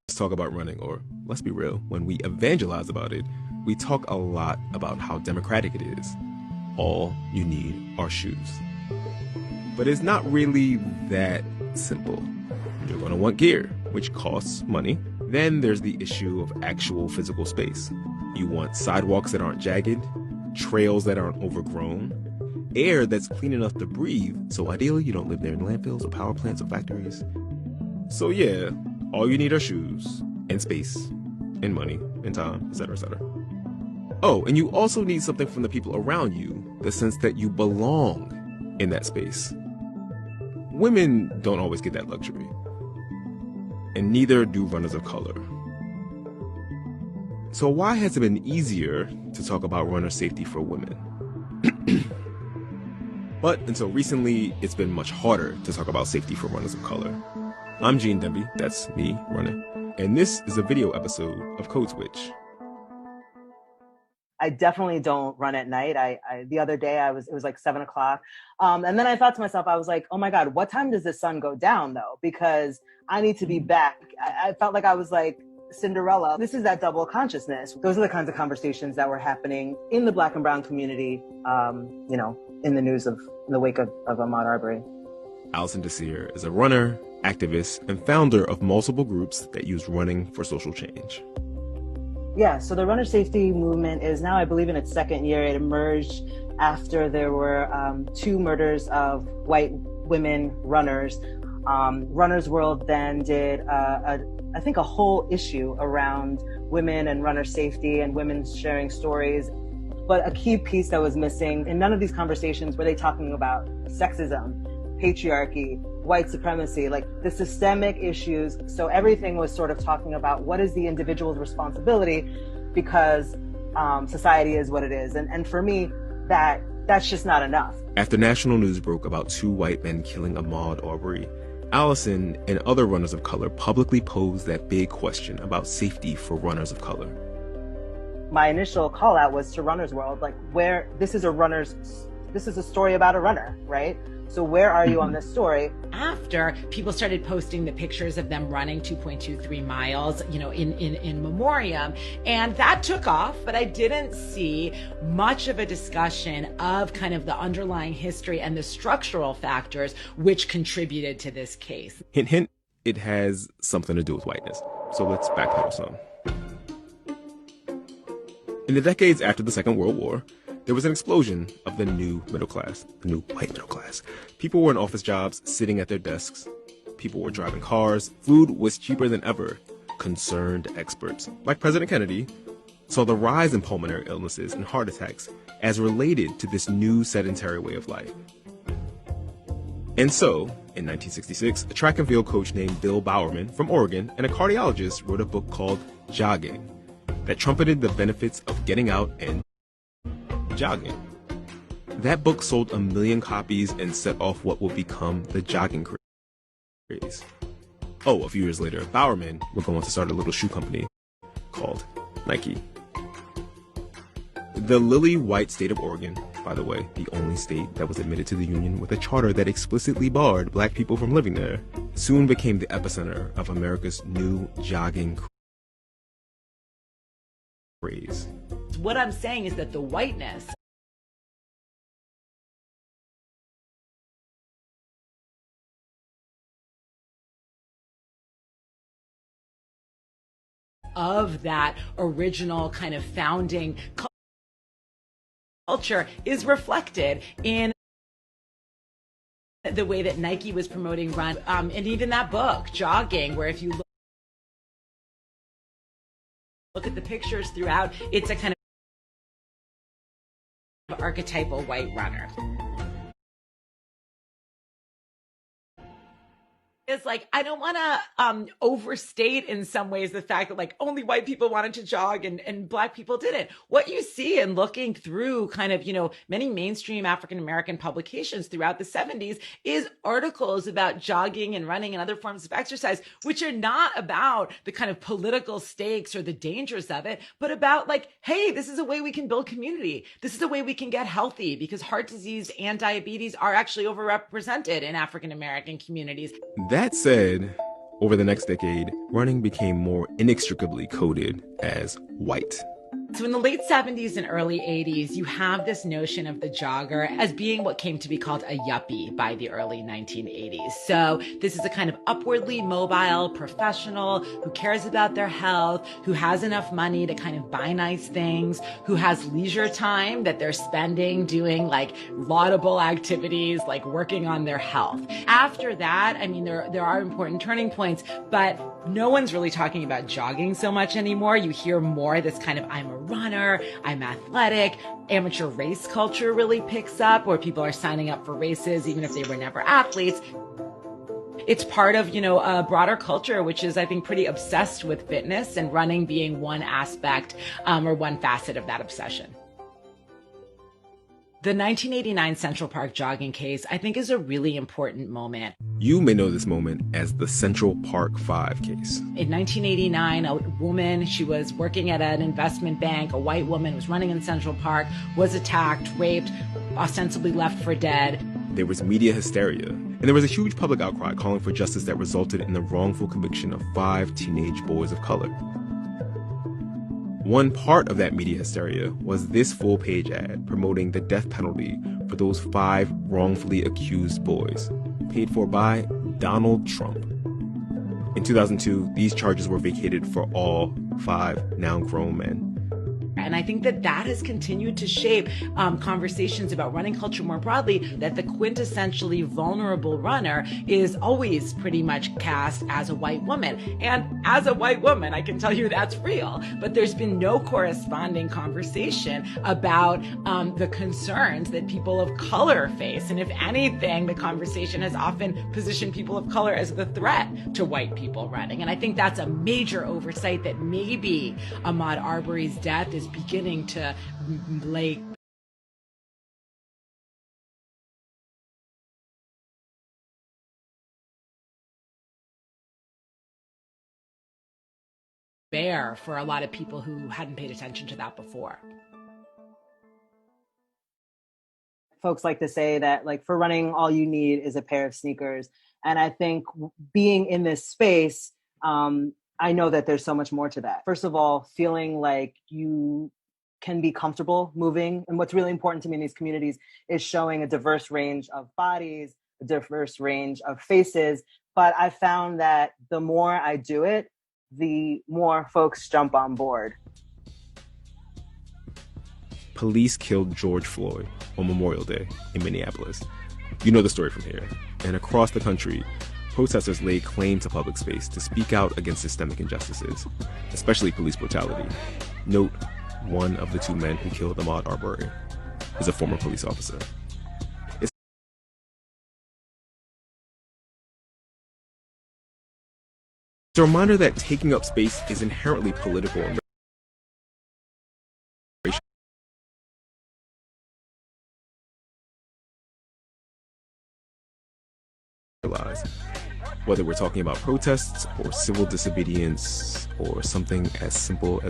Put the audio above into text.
Let's talk about running, or let's be real, when we evangelize about it, we talk a lot about how democratic it is. All you need are shoes. But it's not really that simple. You're going to want gear, which costs money. Then there's the issue of actual physical space. You want sidewalks that aren't jagged, trails that aren't overgrown, air that's clean enough to breathe, so ideally you don't live near landfills or power plants or factories. So yeah, all you need are shoes, and space, and money, and time, etc., etc. Oh, and you also need something from the people around you, the sense that you belong in that space. Women don't always get that luxury, and neither do runners of color. So why has it been easier to talk about runner safety for women? But until recently, it's been much harder to talk about safety for runners of color. I'm Gene Demby, that's me running, and this is a video episode of Code Switch. I definitely don't run at night. The other day it was like 7 o'clock. And then I thought to myself, I was like, oh my God, what time does the sun go down though? Because I need to be back. I felt like I was like Cinderella. This is that double consciousness. Those are the kinds of conversations that were happening in the Black and brown community, in the news in the wake of Ahmaud Arbery. Allison Desir is a runner, activist, and founder of multiple groups that use running for social change. Yeah, so the runner safety movement is now, I believe, in its second year. It emerged after there were 2 murders of white women runners. Runner's World then did, I think, a whole issue around women and runner safety and women sharing stories. But a key piece that was missing in none of these conversations were they talking about sexism, patriarchy, white supremacy, like the systemic issues. So everything was sort of talking about what is the individual's responsibility because society is what it is. And for me, that's just not enough. After national news broke about 2 white men killing Ahmaud Arbery, Allison and other runners of color publicly posed that big question about safety for runners of color. My initial call out was to Runner's World, like where this is a story about a runner, right? So where are you on this story? After people started posting the pictures of them running 2.23 miles, in memoriam, and that took off, but I didn't see much of a discussion of kind of the underlying history and the structural factors which contributed to this case. Hint, hint, it has something to do with whiteness. So let's backpedal some. In the decades after the Second World War, there was an explosion of the new middle class, the new white middle class. People were in office jobs, sitting at their desks. People were driving cars. Food was cheaper than ever. Concerned experts, like President Kennedy, saw the rise in pulmonary illnesses and heart attacks as related to this new sedentary way of life. And so, in 1966, a track and field coach named Bill Bowerman from Oregon and a cardiologist wrote a book called Jogging that trumpeted the benefits of getting out and jogging. That book sold 1 million copies and set off what would become the jogging craze. Oh, a few years later, Bowerman would go on to start a little shoe company called Nike. The lily white state of Oregon, by the way, the only state that was admitted to the Union with a charter that explicitly barred black people from living there, soon became the epicenter of America's new jogging craze. What I'm saying is that the whiteness of that original kind of founding culture is reflected in the way that Nike was promoting run, and even that book, Jogging, where if you look at the pictures throughout, it's a kind of archetypal white runner. It's like, I don't want to overstate in some ways the fact that like only white people wanted to jog and black people didn't. What you see in looking through kind of, many mainstream African-American publications throughout the 70s is articles about jogging and running and other forms of exercise, which are not about the kind of political stakes or the dangers of it, but about like, hey, this is a way we can build community. This is a way we can get healthy because heart disease and diabetes are actually overrepresented in African-American communities. That said, Over the next decade, running became more inextricably coded as white. So in the late 70s and early 80s, you have this notion of the jogger as being what came to be called a yuppie by the early 1980s. So this is a kind of upwardly mobile professional who cares about their health, who has enough money to kind of buy nice things, who has leisure time that they're spending doing like laudable activities like working on their health. After that, I mean, there are important turning points, but no one's really talking about jogging so much anymore. You hear more this kind of I'm a runner, I'm athletic. Amateur race culture really picks up where people are signing up for races even if they were never athletes. It's part of, a broader culture, which is, I think, pretty obsessed with fitness, and running being one aspect or one facet of that obsession. The 1989 Central Park jogging case, I think, is a really important moment. You may know this moment as the Central Park 5 case. In 1989, a woman, she was working at an investment bank, a white woman was running in Central Park, was attacked, raped, ostensibly left for dead. There was media hysteria, and there was a huge public outcry calling for justice that resulted in the wrongful conviction of 5 teenage boys of color. One part of that media hysteria was this full-page ad promoting the death penalty for those 5 wrongfully accused boys, paid for by Donald Trump. In 2002, these charges were vacated for all 5 now grown men. And I think that has continued to shape conversations about running culture more broadly, that the quintessentially vulnerable runner is always pretty much cast as a white woman. And as a white woman, I can tell you that's real. But there's been no corresponding conversation about the concerns that people of color face. And if anything, the conversation has often positioned people of color as the threat to white people running. And I think that's a major oversight that maybe Ahmaud Arbery's death is beginning to lay bare for a lot of people who hadn't paid attention to that before. Folks like to say that, like, for running, all you need is a pair of sneakers. And I think being in this space, I know that there's so much more to that. First of all, feeling like you can be comfortable moving. And what's really important to me in these communities is showing a diverse range of bodies, a diverse range of faces. But I found that the more I do it, the more folks jump on board. Police killed George Floyd on Memorial Day in Minneapolis. You know the story from here. And across the country, protesters laid claim to public space to speak out against systemic injustices, especially police brutality. Note, one of the 2 men who killed Ahmaud Arbery is a former police officer. It's a reminder that taking up space is inherently political and racialized. Whether we're talking about protests or civil disobedience or something as simple as